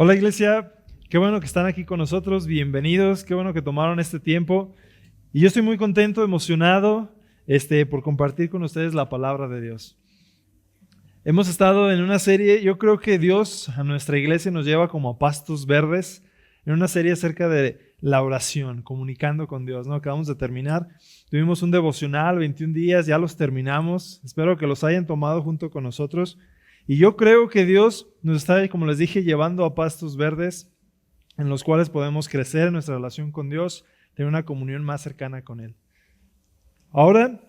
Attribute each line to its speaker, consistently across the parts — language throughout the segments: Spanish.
Speaker 1: Hola iglesia, qué bueno que están aquí con nosotros, bienvenidos, qué bueno que tomaron este tiempo y yo estoy muy contento, emocionado por compartir con ustedes la palabra de Dios. Hemos estado en una serie, yo creo que Dios a nuestra iglesia nos lleva como a pastos verdes, en una serie acerca de la oración, comunicando con Dios, ¿no? Acabamos de terminar, tuvimos un devocional, 21 días, ya los terminamos, espero que los hayan tomado junto con nosotros. Y yo creo que Dios nos está, como les dije, llevando a pastos verdes en los cuales podemos crecer en nuestra relación con Dios, tener una comunión más cercana con Él. Ahora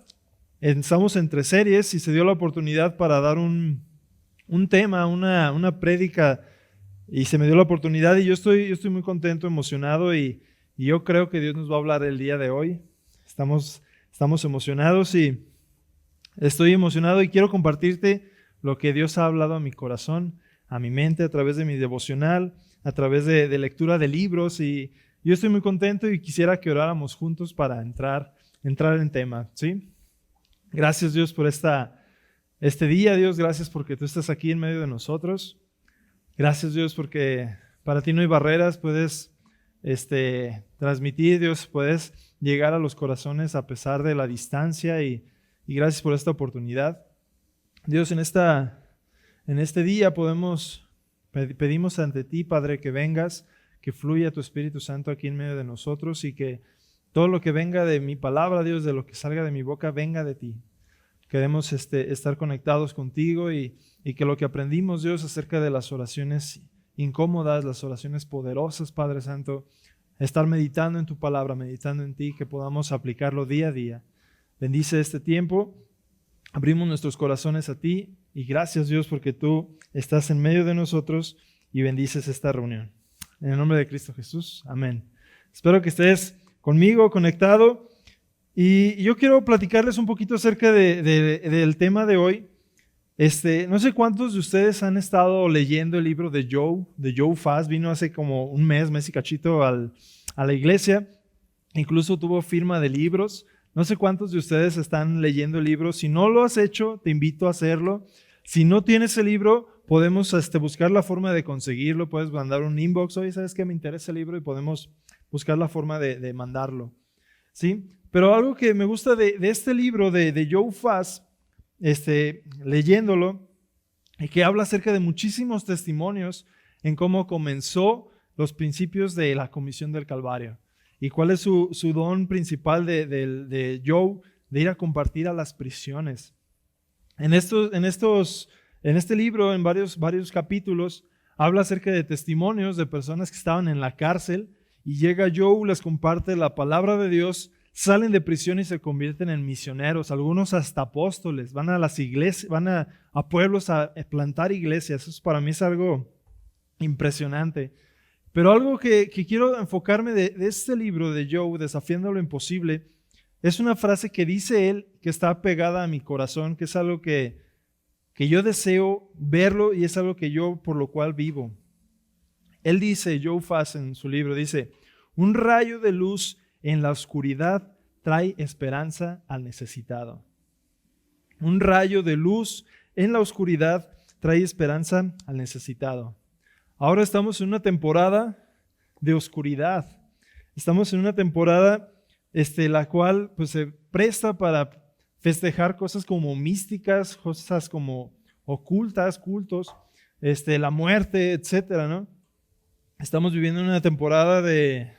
Speaker 1: estamos entre series y se dio la oportunidad para dar un tema, una prédica, y se me dio la oportunidad y yo estoy muy contento, emocionado y yo creo que Dios nos va a hablar el día de hoy. Estamos emocionados y estoy emocionado y quiero compartirte lo que Dios ha hablado a mi corazón, a mi mente, a través de mi devocional, a través de lectura de libros. Y yo estoy muy contento y quisiera que oráramos juntos para entrar en tema, ¿sí? Gracias Dios por este día, Dios. Gracias porque tú estás aquí en medio de nosotros. Gracias Dios porque para ti no hay barreras. Puedes transmitir, Dios. Puedes llegar a los corazones a pesar de la distancia y gracias por esta oportunidad. Dios, en este día pedimos ante ti, Padre, que vengas, que fluya tu Espíritu Santo aquí en medio de nosotros y que todo lo que venga de mi palabra, Dios, de lo que salga de mi boca, venga de ti. Queremos estar conectados contigo y que lo que aprendimos, Dios, acerca de las oraciones incómodas, las oraciones poderosas, Padre Santo, estar meditando en tu palabra, meditando en ti, que podamos aplicarlo día a día. Bendice este tiempo. Abrimos nuestros corazones a ti y gracias Dios porque tú estás en medio de nosotros y bendices esta reunión. En el nombre de Cristo Jesús, amén. Espero que estés conmigo, conectado, y yo quiero platicarles un poquito acerca del tema de hoy. No sé cuántos de ustedes han estado leyendo el libro de Joe Fast. Vino hace como un mes y cachito a la iglesia, incluso tuvo firma de libros. No sé cuántos de ustedes están leyendo el libro. Si no lo has hecho, te invito a hacerlo. Si no tienes el libro, podemos buscar la forma de conseguirlo. Puedes mandar un inbox. Oye, ¿sabes qué? Me interesa el libro y podemos buscar la forma de mandarlo. ¿Sí? Pero algo que me gusta de este libro de Joe Fast, leyéndolo, y que habla acerca de muchísimos testimonios en cómo comenzó los principios de la Comisión del Calvario. ¿Y cuál es su don principal de Joe? De ir a compartir a las prisiones. En este libro, en varios capítulos, habla acerca de testimonios de personas que estaban en la cárcel y llega Joe, les comparte la palabra de Dios, salen de prisión y se convierten en misioneros, algunos hasta apóstoles, van a las iglesias, van a pueblos a plantar iglesias. Eso para mí es algo impresionante. Pero algo que quiero enfocarme de este libro de Joe, Desafiando lo Imposible, es una frase que dice él que está pegada a mi corazón, que es algo que yo deseo verlo y es algo que yo por lo cual vivo. Él dice, Joe Fast en su libro, dice: un rayo de luz en la oscuridad trae esperanza al necesitado. Un rayo de luz en la oscuridad trae esperanza al necesitado. Ahora estamos en una temporada de oscuridad. Estamos en una temporada la cual pues, se presta para festejar cosas como místicas, cosas como ocultas, cultos, la muerte, etcétera, ¿no? Estamos viviendo una temporada de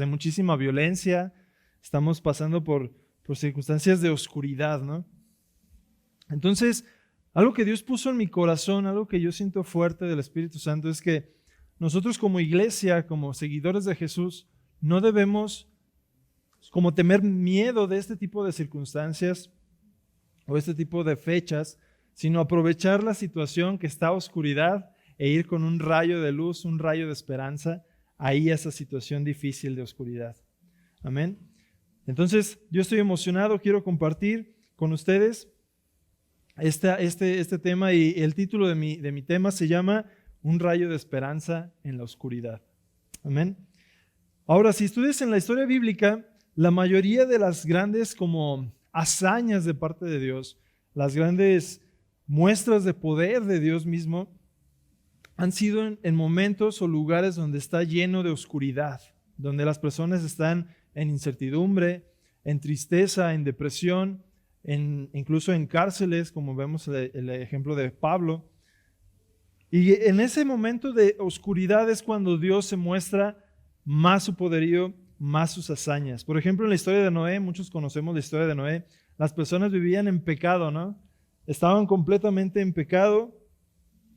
Speaker 1: muchísima violencia. Estamos pasando por circunstancias de oscuridad, ¿no? Entonces, algo que Dios puso en mi corazón, algo que yo siento fuerte del Espíritu Santo, es que nosotros como iglesia, como seguidores de Jesús, no debemos como temer miedo de este tipo de circunstancias o este tipo de fechas, sino aprovechar la situación que está a oscuridad e ir con un rayo de luz, un rayo de esperanza ahí a esa situación difícil de oscuridad. Amén. Entonces, yo estoy emocionado, quiero compartir con ustedes este tema, y el título de mi tema se llama Un rayo de esperanza en la oscuridad. Amén. Ahora, si estudias en la historia bíblica, la mayoría de las grandes como hazañas de parte de Dios, las grandes muestras de poder de Dios mismo, han sido en momentos o lugares donde está lleno de oscuridad, donde las personas están en incertidumbre, en tristeza, en depresión, incluso en cárceles, como vemos el ejemplo de Pablo. Y en ese momento de oscuridad es cuando Dios se muestra más su poderío, más sus hazañas. Por ejemplo, en la historia de Noé, muchos conocemos la historia de Noé, las personas vivían en pecado, ¿no? Estaban completamente en pecado.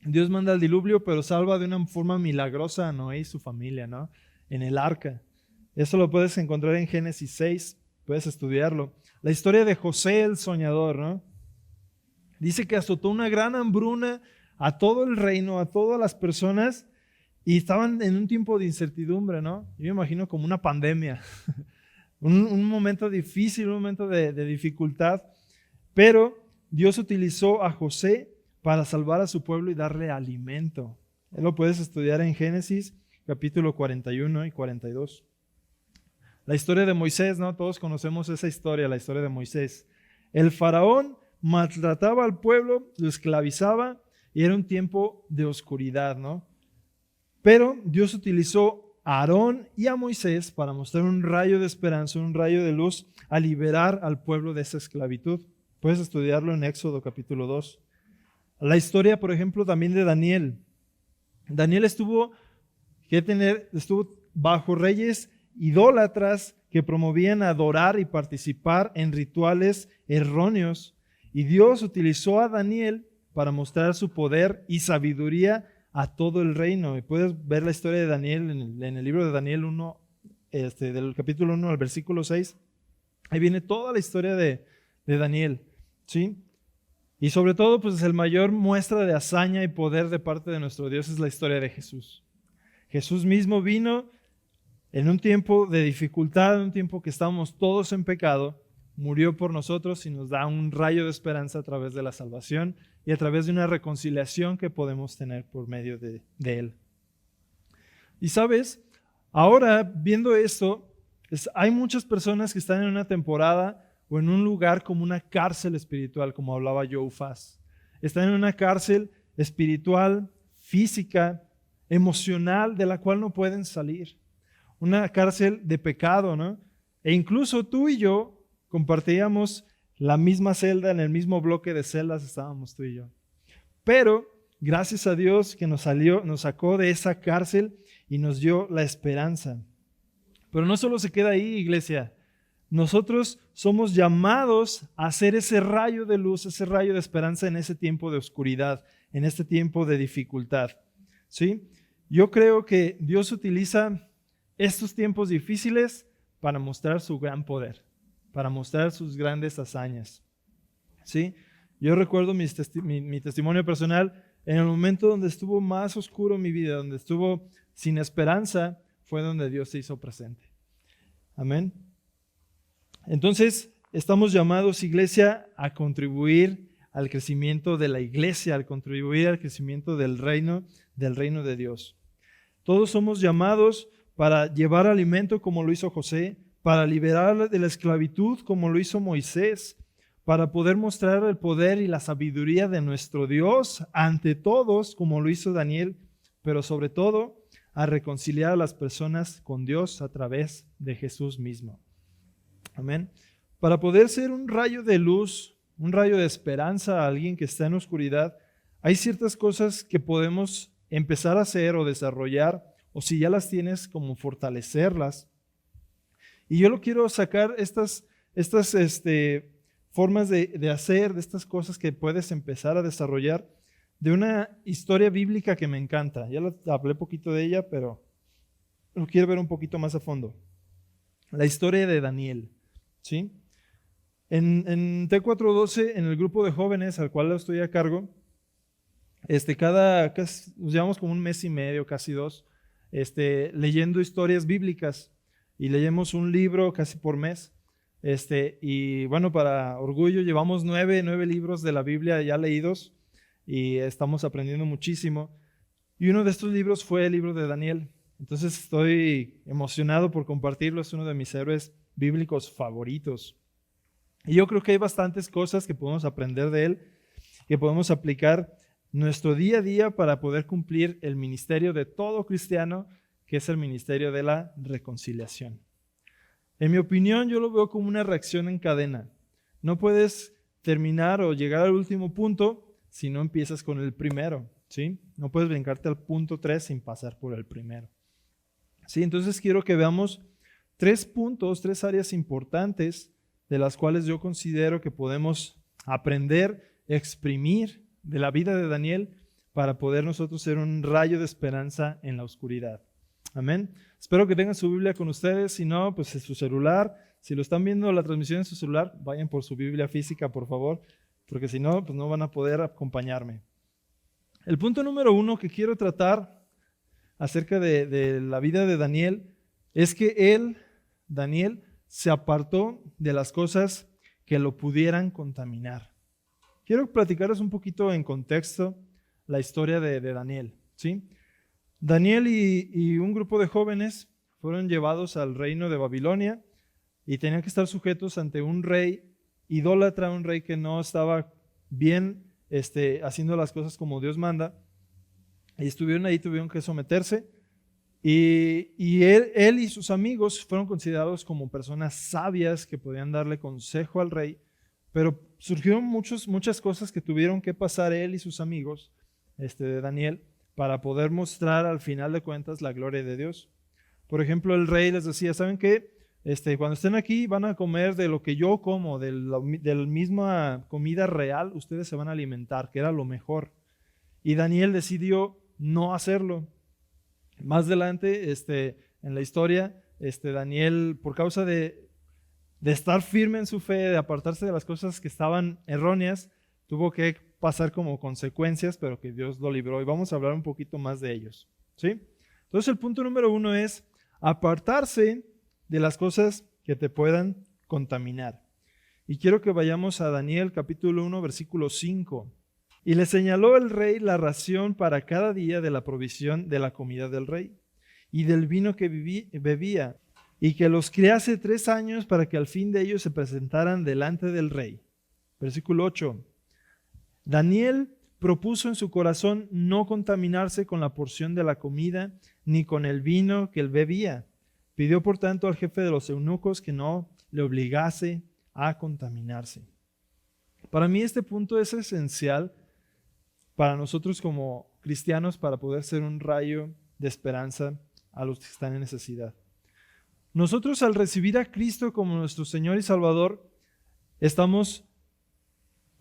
Speaker 1: Dios manda el diluvio, pero salva de una forma milagrosa a Noé y su familia, ¿no? En el arca. Eso lo puedes encontrar en Génesis 6, puedes estudiarlo. La historia de José el soñador, ¿no? Dice que azotó una gran hambruna a todo el reino, a todas las personas, y estaban en un tiempo de incertidumbre, ¿no? Yo me imagino como una pandemia, un momento difícil, un momento de dificultad, pero Dios utilizó a José para salvar a su pueblo y darle alimento. Lo puedes estudiar en Génesis capítulo 41 y 42. La historia de Moisés, ¿no? Todos conocemos esa historia, la historia de Moisés. El faraón maltrataba al pueblo, lo esclavizaba y era un tiempo de oscuridad, ¿no? Pero Dios utilizó a Aarón y a Moisés para mostrar un rayo de esperanza, un rayo de luz, a liberar al pueblo de esa esclavitud. Puedes estudiarlo en Éxodo capítulo 2. La historia, por ejemplo, también de Daniel. Daniel estuvo bajo reyes idólatras que promovían adorar y participar en rituales erróneos. Y Dios utilizó a Daniel para mostrar su poder y sabiduría a todo el reino. Y puedes ver la historia de Daniel en el libro de Daniel 1, del capítulo 1 al versículo 6. Ahí viene toda la historia de Daniel, ¿sí? Y sobre todo, pues el mayor muestra de hazaña y poder de parte de nuestro Dios es la historia de Jesús. Jesús mismo vino en un tiempo de dificultad, en un tiempo que estábamos todos en pecado, murió por nosotros y nos da un rayo de esperanza a través de la salvación y a través de una reconciliación que podemos tener por medio de Él. Y sabes, ahora viendo esto, hay muchas personas que están en una temporada o en un lugar como una cárcel espiritual, como hablaba Joe Fass. Están en una cárcel espiritual, física, emocional, de la cual no pueden salir. Una cárcel de pecado, ¿no? E incluso tú y yo compartíamos la misma celda, en el mismo bloque de celdas estábamos tú y yo. Pero gracias a Dios que nos sacó de esa cárcel y nos dio la esperanza. Pero no solo se queda ahí, iglesia. Nosotros somos llamados a hacer ese rayo de luz, ese rayo de esperanza en ese tiempo de oscuridad, en este tiempo de dificultad. ¿Sí? Yo creo que Dios utiliza estos tiempos difíciles para mostrar su gran poder, para mostrar sus grandes hazañas. ¿Sí? Yo recuerdo mi testimonio personal, en el momento donde estuvo más oscuro mi vida, donde estuvo sin esperanza, fue donde Dios se hizo presente. Amén. Entonces, estamos llamados, iglesia, a contribuir al crecimiento de la iglesia, al contribuir al crecimiento del reino de Dios. Todos somos llamados para llevar alimento como lo hizo José, para liberar de la esclavitud como lo hizo Moisés, para poder mostrar el poder y la sabiduría de nuestro Dios ante todos como lo hizo Daniel, pero sobre todo a reconciliar a las personas con Dios a través de Jesús mismo. Amén. Para poder ser un rayo de luz, un rayo de esperanza a alguien que está en oscuridad, hay ciertas cosas que podemos empezar a hacer o desarrollar, o si ya las tienes, como fortalecerlas. Y yo lo quiero sacar estas formas de hacer, de estas cosas que puedes empezar a desarrollar, de una historia bíblica que me encanta. Ya hablé poquito de ella, pero lo quiero ver un poquito más a fondo. La historia de Daniel, ¿sí? En T412, en el grupo de jóvenes al cual estoy a cargo, nos llevamos como un mes y medio, casi dos, leyendo historias bíblicas y leemos un libro casi por mes. Y bueno, para orgullo llevamos nueve libros de la Biblia ya leídos y estamos aprendiendo muchísimo. Y uno de estos libros fue el libro de Daniel. Entonces estoy emocionado por compartirlo, es uno de mis héroes bíblicos favoritos. Y yo creo que hay bastantes cosas que podemos aprender de él, que podemos aplicar nuestro día a día para poder cumplir el ministerio de todo cristiano, que es el ministerio de la reconciliación. En mi opinión, yo lo veo como una reacción en cadena. No puedes terminar o llegar al último punto si no empiezas con el primero, ¿sí? No puedes brincarte al punto 3 sin pasar por el primero. ¿Sí? Entonces quiero que veamos 3 puntos, 3 áreas importantes de las cuales yo considero que podemos aprender, exprimir de la vida de Daniel para poder nosotros ser un rayo de esperanza en la oscuridad. Amén. Espero que tengan su Biblia con ustedes. Si no, pues en su celular. Si lo están viendo la transmisión en su celular, vayan por su Biblia física, por favor, porque si no, pues no van a poder acompañarme. El punto número 1 que quiero tratar acerca de la vida de Daniel es que Daniel, se apartó de las cosas que lo pudieran contaminar. Quiero platicarles un poquito en contexto la historia de Daniel, ¿sí? Daniel y un grupo de jóvenes fueron llevados al reino de Babilonia y tenían que estar sujetos ante un rey idólatra, un rey que no estaba bien haciendo las cosas como Dios manda. Y estuvieron ahí, tuvieron que someterse. Y él y sus amigos fueron considerados como personas sabias que podían darle consejo al rey, pero surgieron muchas cosas que tuvieron que pasar él y sus amigos de Daniel para poder mostrar al final de cuentas la gloria de Dios. Por ejemplo, el rey les decía, ¿saben qué? Cuando estén aquí van a comer de lo que yo como, de la misma comida real, ustedes se van a alimentar, que era lo mejor. Y Daniel decidió no hacerlo. Más adelante, en la historia, Daniel, por causa de estar firme en su fe, de apartarse de las cosas que estaban erróneas, tuvo que pasar como consecuencias, pero que Dios lo libró. Y vamos a hablar un poquito más de ellos, ¿sí? Entonces, el punto número 1 es apartarse de las cosas que te puedan contaminar. Y quiero que vayamos a Daniel capítulo 1, versículo 5. Y le señaló el rey la ración para cada día de la provisión de la comida del rey y del vino que bebía, y que los criase 3 años para que al fin de ellos se presentaran delante del rey. Versículo 8. Daniel propuso en su corazón no contaminarse con la porción de la comida ni con el vino que él bebía. Pidió por tanto al jefe de los eunucos que no le obligase a contaminarse. Para mí este punto es esencial para nosotros como cristianos para poder ser un rayo de esperanza a los que están en necesidad. Nosotros al recibir a Cristo como nuestro Señor y Salvador, estamos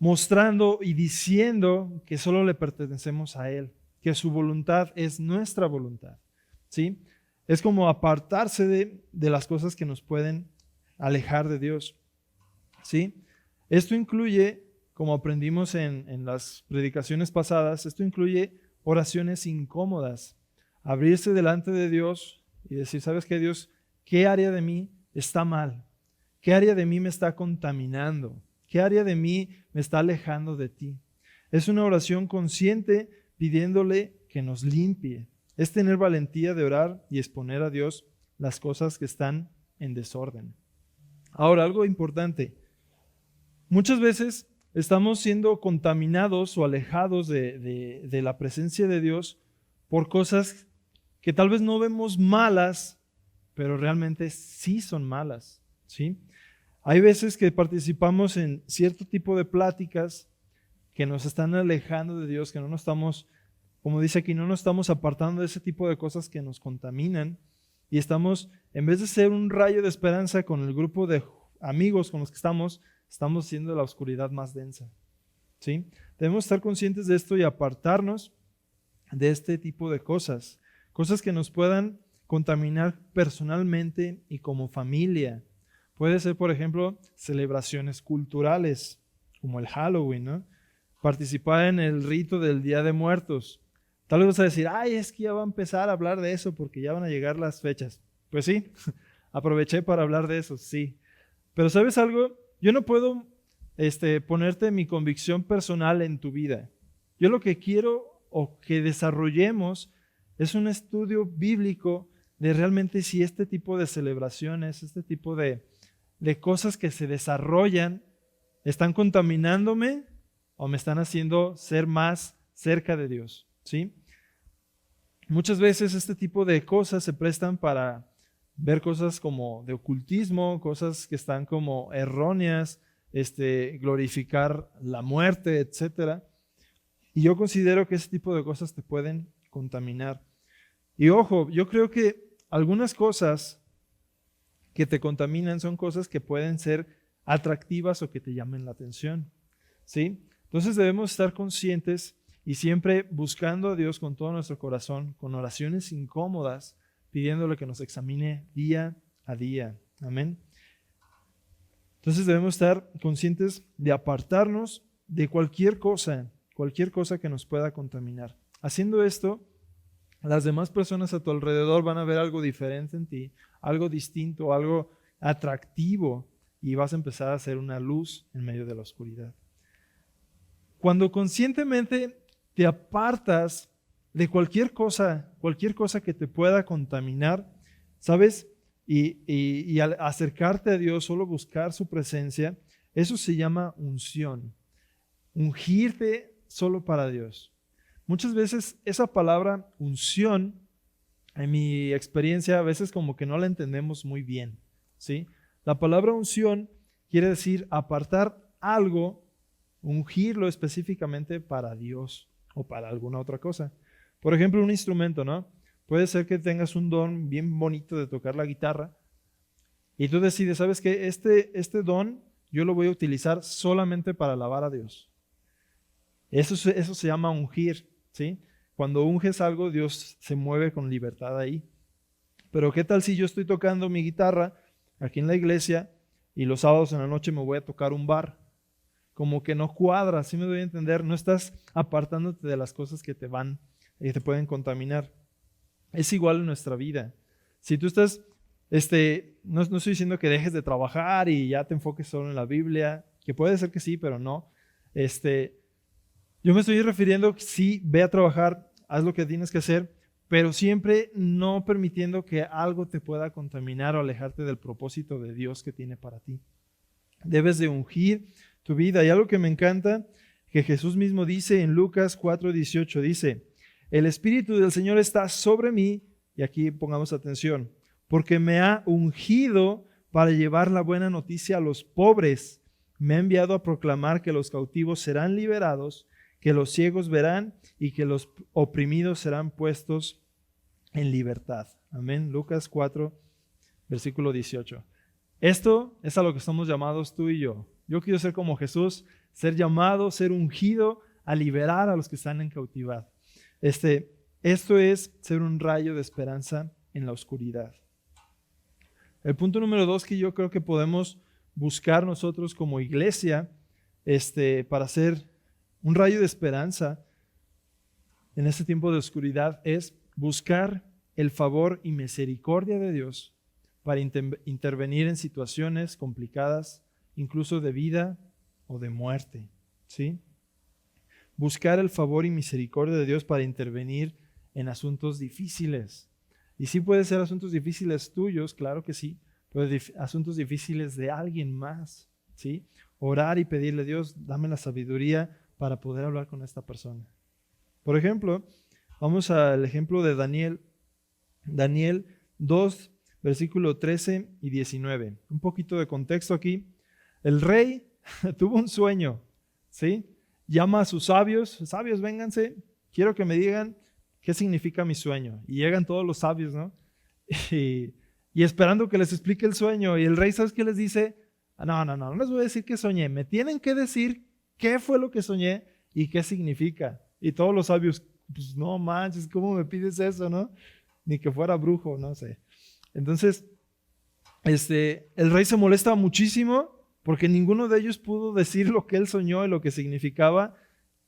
Speaker 1: mostrando y diciendo que solo le pertenecemos a Él, que su voluntad es nuestra voluntad, ¿sí? Es como apartarse de las cosas que nos pueden alejar de Dios, ¿sí? Esto incluye, como aprendimos en las predicaciones pasadas, esto incluye oraciones incómodas, abrirse delante de Dios y decir, ¿sabes qué, Dios? ¿Qué área de mí está mal? ¿Qué área de mí me está contaminando? ¿Qué área de mí me está alejando de ti? Es una oración consciente pidiéndole que nos limpie. Es tener valentía de orar y exponer a Dios las cosas que están en desorden. Ahora, algo importante. Muchas veces estamos siendo contaminados o alejados de la presencia de Dios por cosas que tal vez no vemos malas, pero realmente sí son malas, ¿sí? Hay veces que participamos en cierto tipo de pláticas que nos están alejando de Dios, que no nos estamos, como dice aquí, no nos estamos apartando de ese tipo de cosas que nos contaminan y estamos, en vez de ser un rayo de esperanza con el grupo de amigos con los que estamos siendo la oscuridad más densa, ¿sí? Debemos estar conscientes de esto y apartarnos de este tipo de cosas que nos puedan contaminar personalmente y como familia. Puede ser, por ejemplo, celebraciones culturales, como el Halloween, ¿no? Participar en el rito del Día de Muertos. Tal vez vas a decir, ay, es que ya va a empezar a hablar de eso porque ya van a llegar las fechas. Pues sí, aproveché para hablar de eso, sí. Pero ¿sabes algo? Yo no puedo ponerte mi convicción personal en tu vida. Yo lo que quiero o que desarrollemos es un estudio bíblico de realmente si este tipo de celebraciones, este tipo de cosas que se desarrollan, están contaminándome o me están haciendo ser más cerca de Dios, ¿sí? Muchas veces este tipo de cosas se prestan para ver cosas como de ocultismo, cosas que están como erróneas, glorificar la muerte, etcétera. Y yo considero que ese tipo de cosas te pueden contaminar. Y ojo, yo creo que algunas cosas que te contaminan son cosas que pueden ser atractivas o que te llamen la atención, ¿sí? Entonces debemos estar conscientes y siempre buscando a Dios con todo nuestro corazón, con oraciones incómodas, pidiéndole que nos examine día a día. Amén. Entonces debemos estar conscientes de apartarnos de cualquier cosa que nos pueda contaminar. Haciendo esto, las demás personas a tu alrededor van a ver algo diferente en ti, algo distinto, algo atractivo, y vas a empezar a ser una luz en medio de la oscuridad. Cuando conscientemente te apartas de cualquier cosa que te pueda contaminar, ¿sabes? Y al acercarte a Dios, solo buscar su presencia, eso se llama unción. Ungirte solo para Dios. Muchas veces esa palabra unción, en mi experiencia, a veces como que no la entendemos muy bien, ¿sí? La palabra unción quiere decir apartar algo, ungirlo específicamente para Dios o para alguna otra cosa. Por ejemplo, un instrumento, ¿no? Puede ser que tengas un don bien bonito de tocar la guitarra y tú decides, ¿sabes qué? Este don yo lo voy a utilizar solamente para alabar a Dios. Eso se llama ungir, ¿sí? Cuando unges algo, Dios se mueve con libertad ahí. Pero ¿qué tal si yo estoy tocando mi guitarra aquí en la iglesia y los sábados en la noche me voy a tocar un bar? Como que no cuadra, ¿sí me doy a entender? No estás apartándote de las cosas que te pueden contaminar. Es igual en nuestra vida. Si tú estás, no estoy diciendo que dejes de trabajar y ya te enfoques solo en la Biblia, que puede ser que sí, pero no. Yo me estoy refiriendo que sí, ve a trabajar, haz lo que tienes que hacer, pero siempre no permitiendo que algo te pueda contaminar o alejarte del propósito de Dios que tiene para ti. Debes de ungir tu vida. Y algo que me encanta, que Jesús mismo dice en Lucas 4:18, dice, el Espíritu del Señor está sobre mí, y aquí pongamos atención, porque me ha ungido para llevar la buena noticia a los pobres. Me ha enviado a proclamar que los cautivos serán liberados, que los ciegos verán y que los oprimidos serán puestos en libertad. Amén. Lucas 4, versículo 18. Esto es a lo que estamos llamados tú y yo. Yo quiero ser como Jesús, ser llamado, ser ungido a liberar a los que están en cautividad. Esto es ser un rayo de esperanza en la oscuridad. El punto número 2 que yo creo que podemos buscar nosotros como iglesia para ser un rayo de esperanza en este tiempo de oscuridad es buscar el favor y misericordia de Dios para intervenir en situaciones complicadas, incluso de vida o de muerte, ¿sí? Buscar el favor y misericordia de Dios para intervenir en asuntos difíciles. Y sí puede ser asuntos difíciles tuyos, claro que sí, pero asuntos difíciles de alguien más, ¿sí? Orar y pedirle a Dios, dame la sabiduría para poder hablar con esta persona. Por ejemplo, vamos al ejemplo de Daniel. Daniel 2, versículo 13 y 19. Un poquito de contexto aquí. El rey tuvo un sueño, ¿sí? Llama a sus sabios, vénganse, quiero que me digan qué significa mi sueño. Y llegan todos los sabios, ¿no? Y esperando que les explique el sueño. Y el rey, ¿sabes qué les dice? No les voy a decir qué soñé. Me tienen que decir qué fue lo que soñé y qué significa. Y todos los sabios, pues no manches, ¿cómo me pides eso, no? Ni que fuera brujo, no sé. Entonces, el rey se molesta muchísimo porque ninguno de ellos pudo decir lo que él soñó y lo que significaba.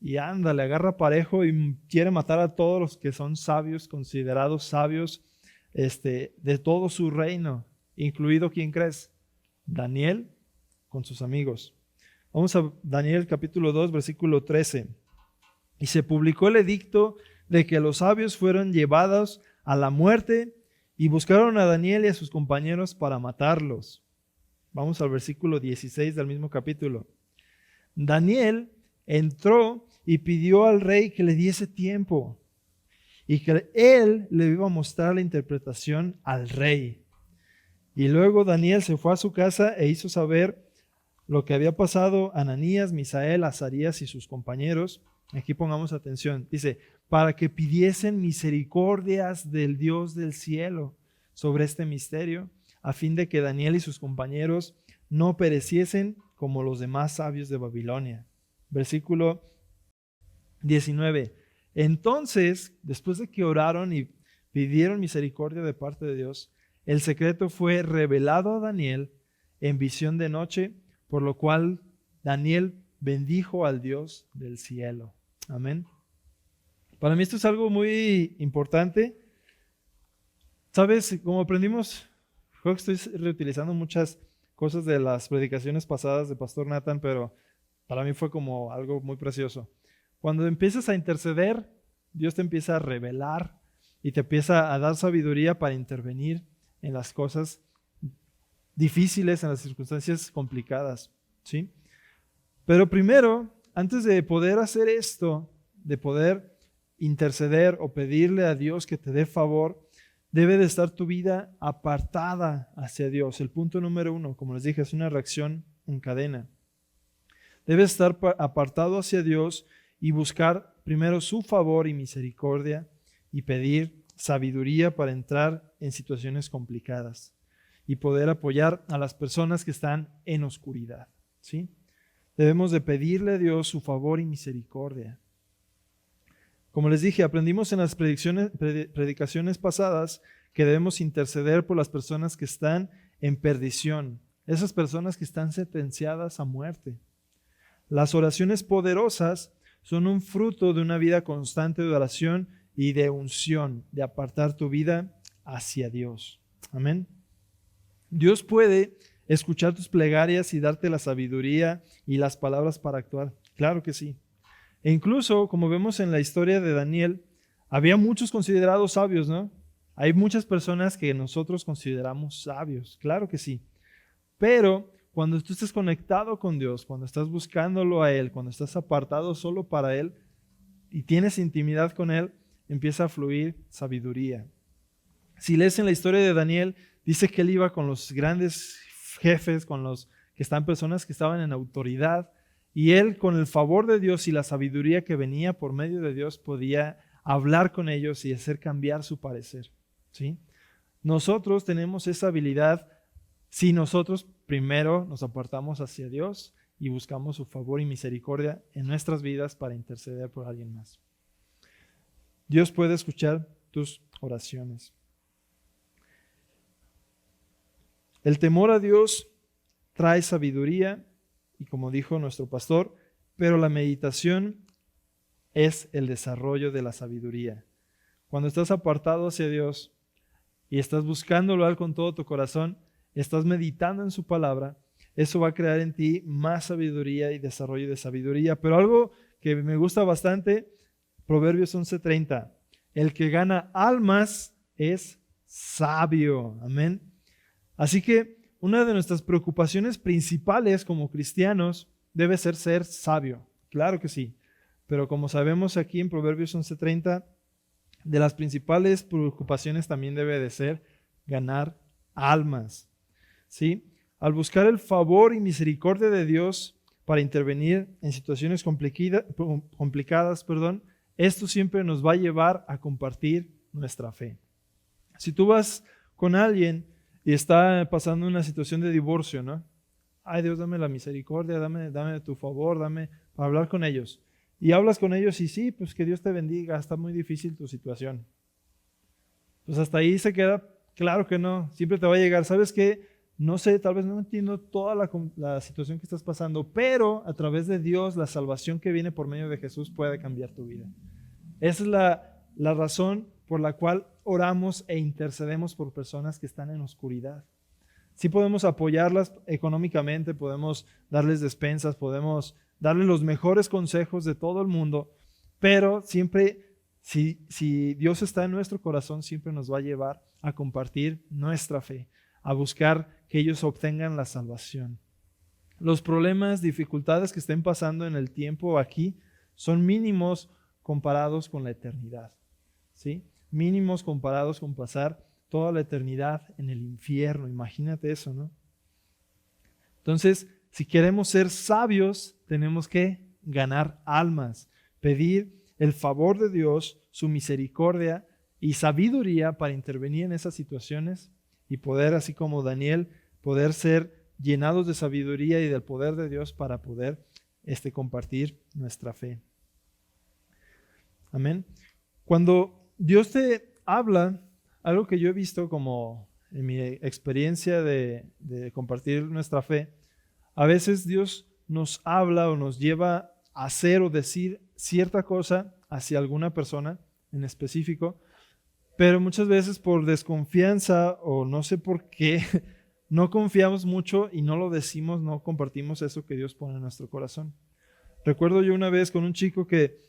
Speaker 1: Y ándale, agarra parejo y quiere matar a todos los que son sabios, considerados sabios de todo su reino, incluido, ¿quién crees? Daniel con sus amigos. Vamos a Daniel capítulo 2, versículo 13. Y se publicó el edicto de que los sabios fueron llevados a la muerte y buscaron a Daniel y a sus compañeros para matarlos. Vamos al versículo 16 del mismo capítulo. Daniel entró y pidió al rey que le diese tiempo y que él le iba a mostrar la interpretación al rey. Y luego Daniel se fue a su casa e hizo saber lo que había pasado a Ananías, Misael, Azarías y sus compañeros. Aquí pongamos atención. Dice, para que pidiesen misericordias del Dios del cielo sobre este misterio, a fin de que Daniel y sus compañeros no pereciesen como los demás sabios de Babilonia. Versículo 19. Entonces, después de que oraron y pidieron misericordia de parte de Dios, el secreto fue revelado a Daniel en visión de noche, por lo cual Daniel bendijo al Dios del cielo. Amén. Para mí esto es algo muy importante. Sabes, como aprendimos, creo que estoy reutilizando muchas cosas de las predicaciones pasadas de Pastor Nathan, pero para mí fue como algo muy precioso. Cuando empiezas a interceder, Dios te empieza a revelar y te empieza a dar sabiduría para intervenir en las cosas difíciles, en las circunstancias complicadas, ¿sí? Pero primero, antes de poder hacer esto, de poder interceder o pedirle a Dios que te dé favor, debe de estar tu vida apartada hacia Dios. El punto número 1, como les dije, es una reacción en cadena. Debes estar apartado hacia Dios y buscar primero su favor y misericordia y pedir sabiduría para entrar en situaciones complicadas y poder apoyar a las personas que están en oscuridad, ¿sí? Debemos de pedirle a Dios su favor y misericordia. Como les dije, aprendimos en las predicaciones pasadas que debemos interceder por las personas que están en perdición, esas personas que están sentenciadas a muerte. Las oraciones poderosas son un fruto de una vida constante de oración y de unción, de apartar tu vida hacia Dios. Amén. Dios puede escuchar tus plegarias y darte la sabiduría y las palabras para actuar. Claro que sí. E incluso, como vemos en la historia de Daniel, había muchos considerados sabios, ¿no? Hay muchas personas que nosotros consideramos sabios. Claro que sí. Pero cuando tú estés conectado con Dios, cuando estás buscándolo a Él, cuando estás apartado solo para Él y tienes intimidad con Él, empieza a fluir sabiduría. Si lees en la historia de Daniel, dice que él iba con los grandes jefes, con los que están personas que estaban en autoridad, y él con el favor de Dios y la sabiduría que venía por medio de Dios podía hablar con ellos y hacer cambiar su parecer, ¿sí? Nosotros tenemos esa habilidad si nosotros primero nos apartamos hacia Dios y buscamos su favor y misericordia en nuestras vidas para interceder por alguien más. Dios puede escuchar tus oraciones. El temor a Dios trae sabiduría y, como dijo nuestro pastor, pero la meditación es el desarrollo de la sabiduría. Cuando estás apartado hacia Dios y estás buscándolo a Él con todo tu corazón, estás meditando en su palabra, eso va a crear en ti más sabiduría y desarrollo de sabiduría. Pero algo que me gusta bastante, Proverbios 11:30, el que gana almas es sabio. Amén. Así que una de nuestras preocupaciones principales como cristianos debe ser sabio. Claro que sí. Pero como sabemos aquí en Proverbios 11:30, de las principales preocupaciones también debe de ser ganar almas, ¿sí? Al buscar el favor y misericordia de Dios para intervenir en situaciones complicadas, esto siempre nos va a llevar a compartir nuestra fe. Si tú vas con alguien y está pasando una situación de divorcio, ¿no? Ay, Dios, dame la misericordia, dame tu favor, dame para hablar con ellos. Y hablas con ellos y sí, pues que Dios te bendiga, está muy difícil tu situación. Pues hasta ahí se queda, claro que no, siempre te va a llegar. ¿Sabes qué? No sé, tal vez no entiendo toda la situación que estás pasando, pero a través de Dios, la salvación que viene por medio de Jesús puede cambiar tu vida. Esa es la razón por la cual oramos e intercedemos por personas que están en oscuridad. Sí podemos apoyarlas económicamente, podemos darles despensas, podemos darles los mejores consejos de todo el mundo, pero siempre, si Dios está en nuestro corazón, siempre nos va a llevar a compartir nuestra fe, a buscar que ellos obtengan la salvación. Los problemas, dificultades que estén pasando en el tiempo aquí son mínimos comparados con la eternidad, ¿sí? Mínimos comparados con pasar toda la eternidad en el infierno. Imagínate eso, ¿no? Entonces, si queremos ser sabios, tenemos que ganar almas, pedir el favor de Dios, su misericordia y sabiduría para intervenir en esas situaciones y poder, así como Daniel, poder ser llenados de sabiduría y del poder de Dios para poder compartir nuestra fe. Amén. Cuando Dios te habla, algo que yo he visto como en mi experiencia de compartir nuestra fe, a veces Dios nos habla o nos lleva a hacer o decir cierta cosa hacia alguna persona en específico, pero muchas veces por desconfianza o no sé por qué, no confiamos mucho y no lo decimos, no compartimos eso que Dios pone en nuestro corazón. Recuerdo yo una vez con un chico que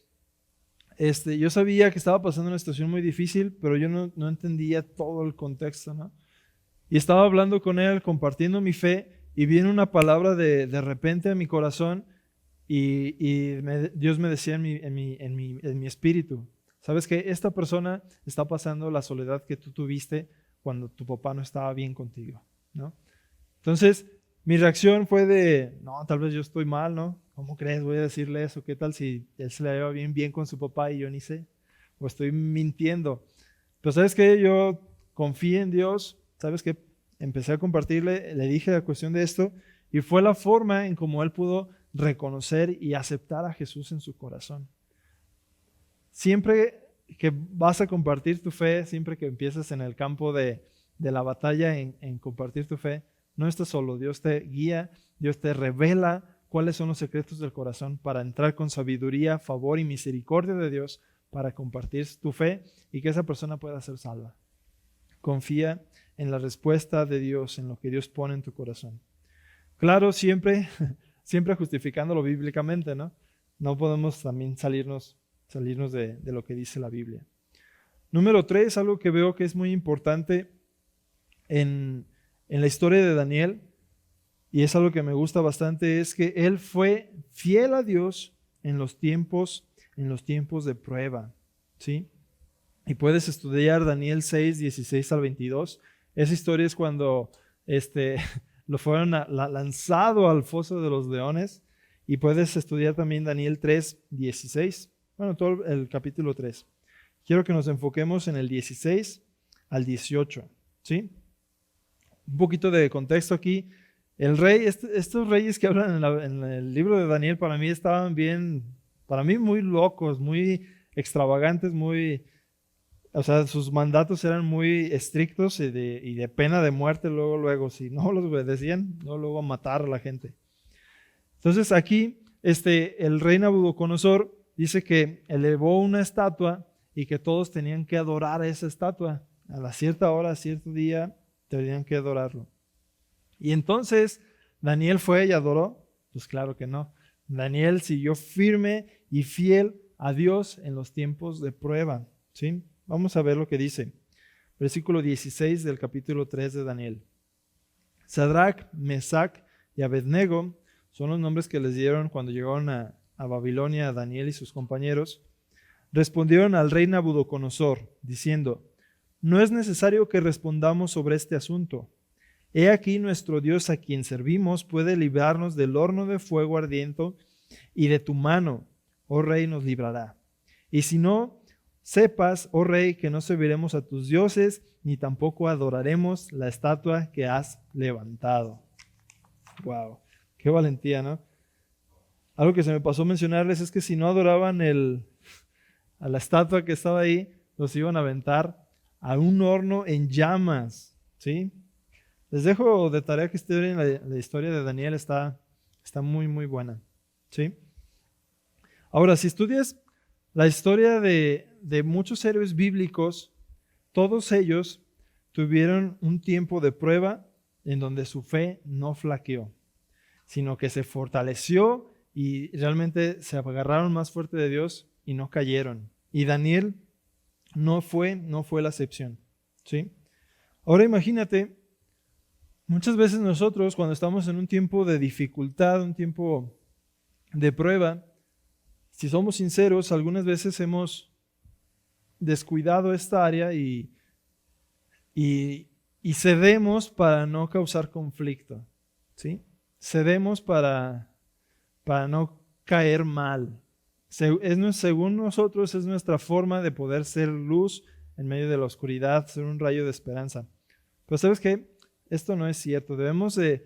Speaker 1: yo sabía que estaba pasando una situación muy difícil, pero yo no entendía todo el contexto, ¿no? Y estaba hablando con él, compartiendo mi fe, y viene una palabra de repente a mi corazón y Dios me decía en mi espíritu, ¿sabes qué? Esta persona está pasando la soledad que tú tuviste cuando tu papá no estaba bien contigo, ¿no? Entonces, mi reacción fue de, no, tal vez yo estoy mal, ¿no? ¿Cómo crees? Voy a decirle eso. ¿Qué tal si él se la lleva bien con su papá y yo ni sé? O estoy mintiendo. Pero ¿sabes qué? Yo confié en Dios. ¿Sabes qué? Empecé a compartirle, le dije la cuestión de esto y fue la forma en cómo él pudo reconocer y aceptar a Jesús en su corazón. Siempre que vas a compartir tu fe, siempre que empiezas en el campo de la batalla en compartir tu fe, no estás solo. Dios te guía, Dios te revela cuáles son los secretos del corazón para entrar con sabiduría, favor y misericordia de Dios para compartir tu fe y que esa persona pueda ser salva. Confía en la respuesta de Dios, en lo que Dios pone en tu corazón. Claro, siempre justificándolo bíblicamente, ¿no? No podemos también salirnos de lo que dice la Biblia. Número 3, algo que veo que es muy importante en la historia de Daniel, y es algo que me gusta bastante, es que él fue fiel a Dios en los tiempos de prueba, ¿sí? Y puedes estudiar Daniel 6, 16 al 22. Esa historia es cuando lo fueron lanzado al foso de los leones. Y puedes estudiar también Daniel 3, 16. Bueno, todo el capítulo 3. Quiero que nos enfoquemos en el 16 al 18, ¿sí? Un poquito de contexto aquí. El rey, estos reyes que hablan en el libro de Daniel, para mí estaban para mí muy locos, muy extravagantes, o sea, sus mandatos eran muy estrictos y de pena de muerte luego, si no los obedecían, luego a matar a la gente. Entonces aquí, el rey Nabucodonosor dice que elevó una estatua y que todos tenían que adorar a esa estatua. A la cierta hora, a cierto día, tenían que adorarlo. Y entonces, ¿Daniel fue y adoró? Pues claro que no. Daniel siguió firme y fiel a Dios en los tiempos de prueba, ¿sí? Vamos a ver lo que dice. Versículo 16 del capítulo 3 de Daniel. Sadrach, Mesach y Abednego son los nombres que les dieron cuando llegaron a Babilonia a Daniel y sus compañeros. Respondieron al rey Nabucodonosor, diciendo, no es necesario que respondamos sobre este asunto. He aquí nuestro Dios a quien servimos puede librarnos del horno de fuego ardiente y de tu mano, oh rey, nos librará. Y si no, sepas, oh rey, que no serviremos a tus dioses, ni tampoco adoraremos la estatua que has levantado. Wow, qué valentía, ¿no? Algo que se me pasó mencionarles es que si no adoraban a la estatua que estaba ahí, los iban a aventar a un horno en llamas, ¿sí? Les dejo de tarea que estudien la historia de Daniel, está muy, muy buena, ¿sí? Ahora, si estudias la historia de muchos héroes bíblicos, todos ellos tuvieron un tiempo de prueba en donde su fe no flaqueó, sino que se fortaleció y realmente se agarraron más fuerte de Dios y no cayeron. Y Daniel no fue la excepción, ¿sí? Ahora imagínate, muchas veces nosotros cuando estamos en un tiempo de dificultad, un tiempo de prueba, Si somos sinceros, algunas veces hemos descuidado esta área y cedemos para no causar conflicto, ¿sí? Cedemos para no caer mal. Según nosotros, es nuestra forma de poder ser luz en medio de la oscuridad, ser un rayo de esperanza. Pero ¿sabes qué? Esto no es cierto. Debemos de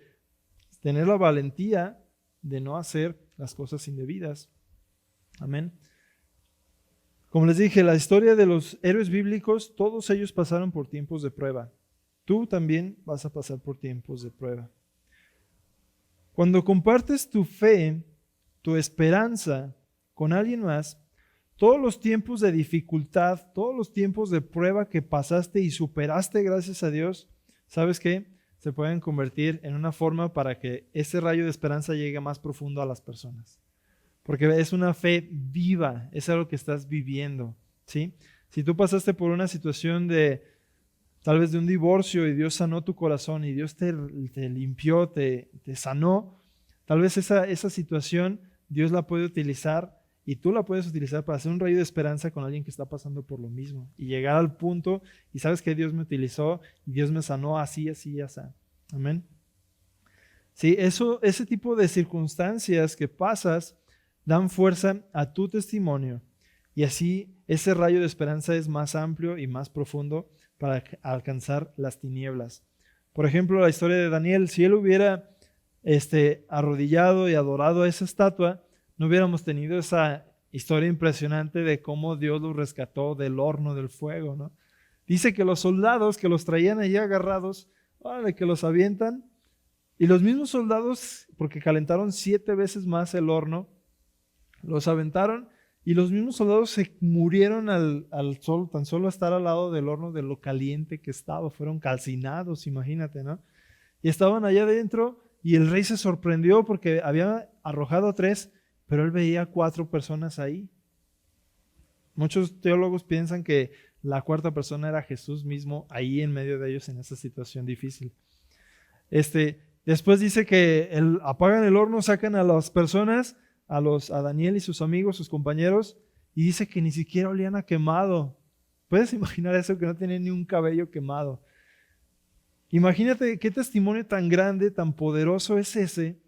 Speaker 1: tener la valentía de no hacer las cosas indebidas. Amén. Como les dije, la historia de los héroes bíblicos, todos ellos pasaron por tiempos de prueba. Tú también vas a pasar por tiempos de prueba. Cuando compartes tu fe, tu esperanza con alguien más, todos los tiempos de dificultad, todos los tiempos de prueba que pasaste y superaste gracias a Dios, ¿sabes qué? Se pueden convertir en una forma para que ese rayo de esperanza llegue más profundo a las personas. Porque es una fe viva, es algo que estás viviendo, ¿sí? Si tú pasaste por una situación tal vez de un divorcio y Dios sanó tu corazón y Dios te limpió, te sanó, tal vez esa situación Dios la puede utilizar y tú la puedes utilizar para hacer un rayo de esperanza con alguien que está pasando por lo mismo y llegar al punto y sabes que Dios me utilizó y Dios me sanó así, así, así. Amén. Sí, ese tipo de circunstancias que pasas dan fuerza a tu testimonio y así ese rayo de esperanza es más amplio y más profundo para alcanzar las tinieblas. Por ejemplo, la historia de Daniel, si él hubiera arrodillado y adorado a esa estatua, no hubiéramos tenido esa historia impresionante de cómo Dios los rescató del horno del fuego, ¿no? Dice que los soldados que los traían allí agarrados, que los avientan, y los mismos soldados, porque calentaron 7 veces más el horno, los aventaron y los mismos soldados se murieron al sol, tan solo estar al lado del horno de lo caliente que estaba, fueron calcinados, imagínate, ¿no? Y estaban allá adentro y el rey se sorprendió porque había arrojado a 3, pero él veía 4 personas ahí. Muchos teólogos piensan que la 4ª persona era Jesús mismo ahí en medio de ellos en esa situación difícil. Después dice que apagan el horno, sacan a las personas, a Daniel y sus amigos, sus compañeros, y dice que ni siquiera olían a quemado. ¿Puedes imaginar eso? Que no tenían ni un cabello quemado. Imagínate qué testimonio tan grande, tan poderoso es ese,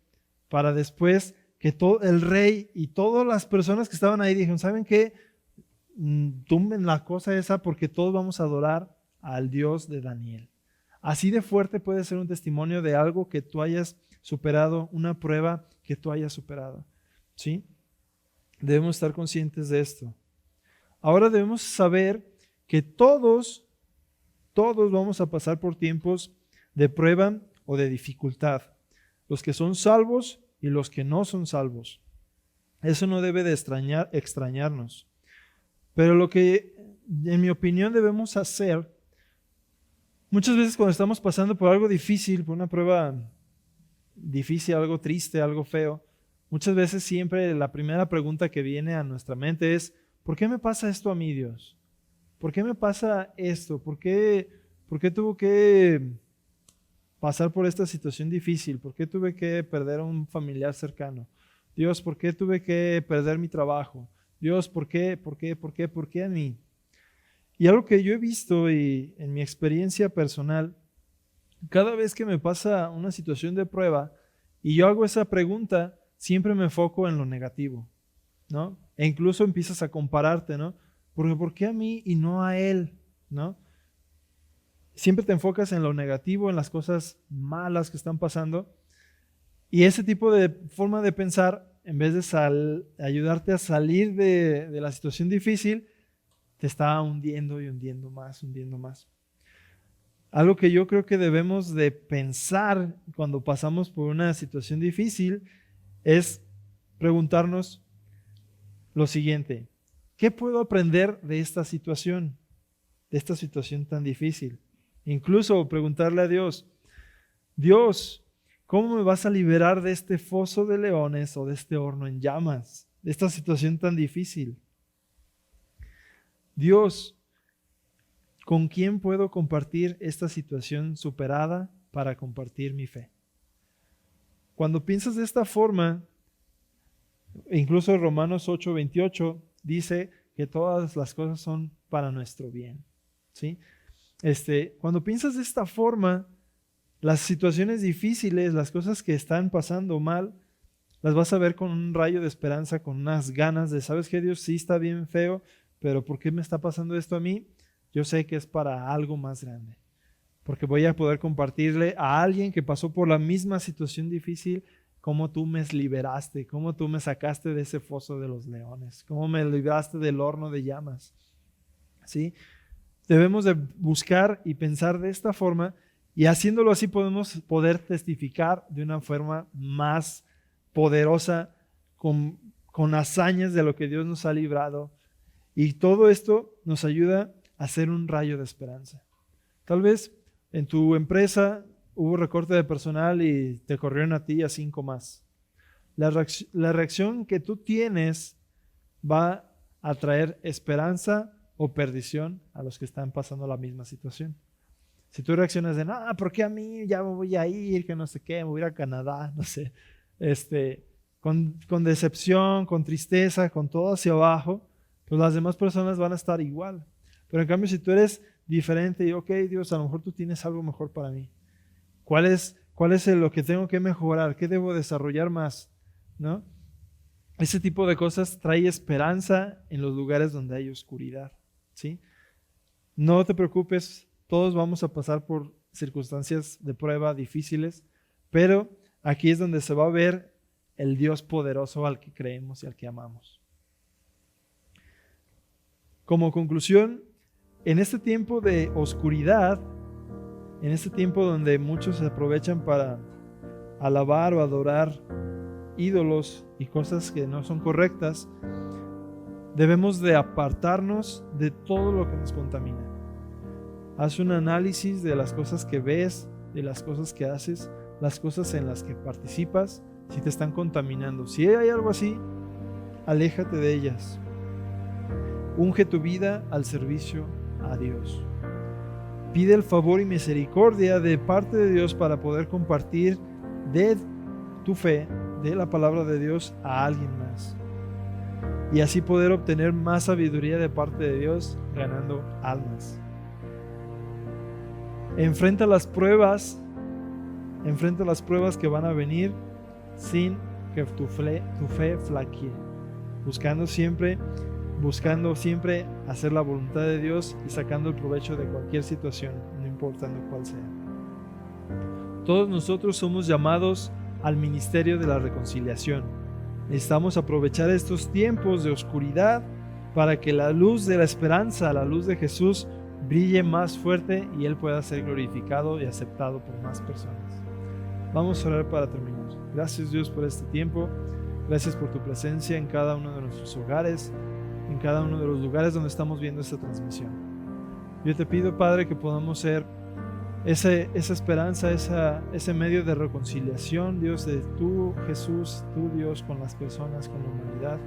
Speaker 1: para después que todo el rey y todas las personas que estaban ahí dijeron, ¿saben qué? Tumben la cosa esa porque todos vamos a adorar al Dios de Daniel. Así de fuerte puede ser un testimonio de algo que tú hayas superado, una prueba que tú hayas superado. ¿Sí? Debemos estar conscientes de esto. Ahora debemos saber que todos vamos a pasar por tiempos de prueba o de dificultad. Los que son salvos y los que no son salvos. Eso no debe de extrañarnos. Pero lo que, en mi opinión, debemos hacer, muchas veces cuando estamos pasando por algo difícil, por una prueba difícil, algo triste, algo feo, muchas veces siempre la primera pregunta que viene a nuestra mente es, ¿por qué me pasa esto a mí, Dios? ¿Por qué me pasa esto? ¿Por qué tuvo que pasar por esta situación difícil? ¿Por qué tuve que perder a un familiar cercano? Dios, ¿por qué tuve que perder mi trabajo? Dios, ¿por qué a mí? Y algo que yo he visto y en mi experiencia personal, cada vez que me pasa una situación de prueba y yo hago esa pregunta, siempre me enfoco en lo negativo, ¿no? E incluso empiezas a compararte, ¿no? Porque ¿por qué a mí y no a él? ¿No? Siempre te enfocas en lo negativo, en las cosas malas que están pasando. Y ese tipo de forma de pensar, en vez de ayudarte a salir de la situación difícil, te está hundiendo y hundiendo más, hundiendo más. Algo que yo creo que debemos de pensar cuando pasamos por una situación difícil es preguntarnos lo siguiente: ¿qué puedo aprender de esta situación tan difícil? Incluso preguntarle a Dios, Dios, ¿cómo me vas a liberar de este foso de leones o de este horno en llamas, de esta situación tan difícil? Dios, ¿con quién puedo compartir esta situación superada para compartir mi fe? Cuando piensas de esta forma, Incluso Romanos 8:28 dice que todas las cosas son para nuestro bien, ¿sí? Cuando piensas de esta forma, las situaciones difíciles, las cosas que están pasando mal, las vas a ver con un rayo de esperanza, con unas ganas de, ¿sabes qué, Dios? Sí está bien feo, pero ¿por qué me está pasando esto a mí? Yo sé que es para algo más grande, porque voy a poder compartirle a alguien que pasó por la misma situación difícil cómo tú me liberaste, cómo tú me sacaste de ese foso de los leones, cómo me libraste del horno de llamas, ¿sí? Debemos de buscar y pensar de esta forma, y haciéndolo así podemos poder testificar de una forma más poderosa, con hazañas de lo que Dios nos ha librado. Y todo esto nos ayuda a ser un rayo de esperanza. Tal vez en tu empresa hubo recorte de personal y te corrieron a ti y a 5 más. La reacción que tú tienes va a traer esperanza o perdición a los que están pasando la misma situación. Si tú reaccionas de, no, ¿por qué a mí? Ya me voy a ir, que no sé qué, me voy a ir a Canadá, no sé. Con decepción, con tristeza, con todo hacia abajo, pues las demás personas van a estar igual. Pero en cambio, si tú eres diferente y, ok, Dios, a lo mejor tú tienes algo mejor para mí. ¿Cuál es lo que tengo que mejorar? ¿Qué debo desarrollar más? ¿No? Ese tipo de cosas trae esperanza en los lugares donde hay oscuridad, ¿sí? No te preocupes, todos vamos a pasar por circunstancias de prueba difíciles, pero aquí es donde se va a ver el Dios poderoso al que creemos y al que amamos. Como conclusión, en este tiempo de oscuridad, en este tiempo donde muchos se aprovechan para alabar o adorar ídolos y cosas que no son correctas, debemos de apartarnos de todo lo que nos contamina. Haz un análisis de las cosas que ves, de las cosas que haces, las cosas en las que participas, si te están contaminando. Si hay algo así, aléjate de ellas. Unge tu vida al servicio a Dios. Pide el favor y misericordia de parte de Dios para poder compartir de tu fe, de la palabra de Dios, a alguien más. Y así poder obtener más sabiduría de parte de Dios, ganando almas. Enfrenta las pruebas que van a venir sin que tu fe flaquee, buscando siempre hacer la voluntad de Dios y sacando el provecho de cualquier situación, no importando cuál sea. Todos nosotros somos llamados al ministerio de la reconciliación. Necesitamos aprovechar estos tiempos de oscuridad para que la luz de la esperanza, la luz de Jesús, brille más fuerte y Él pueda ser glorificado y aceptado por más personas. Vamos a orar para terminar. Gracias, Dios, por este tiempo. Gracias por tu presencia en cada uno de nuestros hogares, en cada uno de los lugares donde estamos viendo esta transmisión. Yo te pido, Padre, que podamos ser esa esperanza, ese medio de reconciliación, Dios, de tú, Jesús, tú, Dios, con las personas, con la humanidad.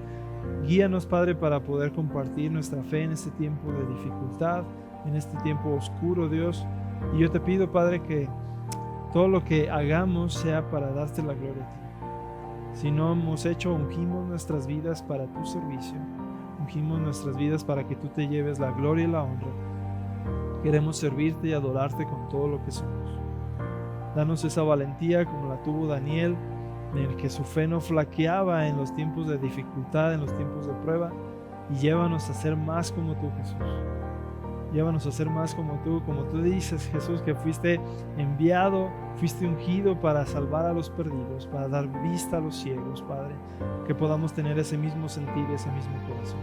Speaker 1: Guíanos, Padre, para poder compartir nuestra fe en este tiempo de dificultad, en este tiempo oscuro, Dios. Y yo te pido, Padre, que todo lo que hagamos sea para darte la gloria a ti. Si no hemos hecho, ungimos nuestras vidas para tu servicio. Ungimos nuestras vidas para que tú te lleves la gloria y la honra. Queremos servirte y adorarte con todo lo que somos. Danos esa valentía como la tuvo Daniel, en el que su fe no flaqueaba en los tiempos de dificultad, en los tiempos de prueba, y llévanos a ser más como tú, Jesús. Llévanos a ser más como tú dices, Jesús, que fuiste enviado, fuiste ungido para salvar a los perdidos, para dar vista a los ciegos, Padre, que podamos tener ese mismo sentir, ese mismo corazón.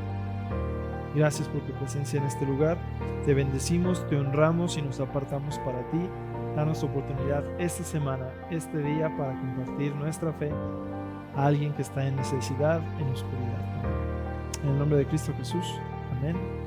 Speaker 1: Gracias por tu presencia en este lugar. Te bendecimos, te honramos y nos apartamos para ti. Danos oportunidad esta semana, este día, para compartir nuestra fe a alguien que está en necesidad, en oscuridad. En el nombre de Cristo Jesús. Amén.